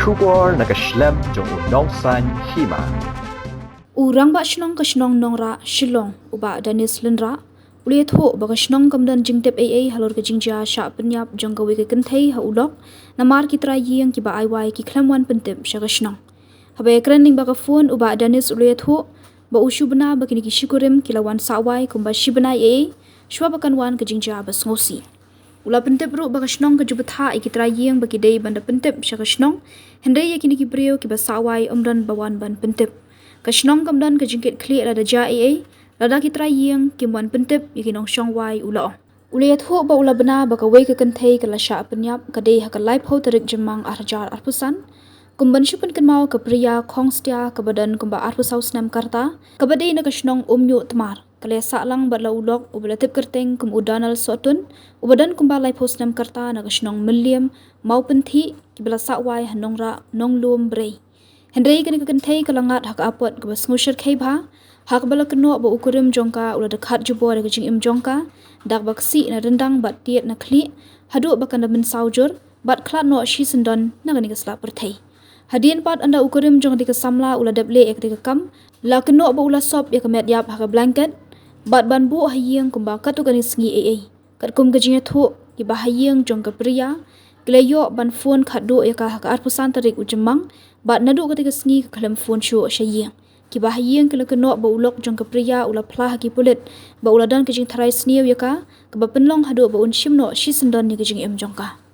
Shubor nakaslem jong unongsan Hima. Rangbah Shnong ka Shnong Nongrah Shillong uba Danis Lindra uliet ho baga Shnong kamdan Pyntip halor ka Jingja sha penyap jong ka weke kenthei ha ulok namar ki Trai Ïing Kiba IY ki klamwan Pyntip sha ka Shnong habe krenning baga phone uba Danis uliet ho ba ushu bena bakini ki shikurim kilawan sawai kumba shibena shwa bakan wan ka Jingja bas ngosi ula Pyntip ru baga Shnong ka jubetha ki Trai Ïing baki dei banda Pyntip sha ka Shnong hendai yakini ki brio ki ba sawai umdan bawan ban Pyntip ka Shnong kamdan ka Jingkitkhlieh Lada ja Lada ki Trai Ïing kimwan Pyntip yakinong shongwai ula uliat ho ba ula bena baka wei ka kenthei ka lasha penyap ka dei ha ka live ho tarik jemang arjar arpusan kumban shupan kenmau ka priya khongstia ka badan kumba arpusau snam karta ka badei na ka Shnong umnyu tmar kale salang batla ulok ubalatip kerteng kum udanal sotun ubadan kumba live ho snam karta na ka Shnong milliam mau penthi kibala sawai Nongrah nonglum brei hendai kani ka kenthei kalangat hak apot ka bas ngushar kheiba hak bala keno ba ukurim jongka ula dekhat jubo da Jingim jongka dak baksi na rendang bat tiet na khli hadu bakan da min saujur bat khlat no shi sendon na kani ka slap perthei hadien pat anda ukurim jong dika samla ula dable ek dika kam la keno ba ula sop ya kamet yap hak blanket bat banbu hayeng kumba katu kani sngi kat kum ka Jingya thu ki ba hayeng jong ka priya kleyo ban phone khadu ya ka hak arpusan tarik ujemang bat nadu ketika sngi ka khalam phone show shayeng ki ba hayeng kala keno ba ulok jong ka priya ula phlah ki pulit ba ula dan ka Jing Trai sniu ya ka ba penlong hadu ba un shimno shi sendon ni ka Jingim jongka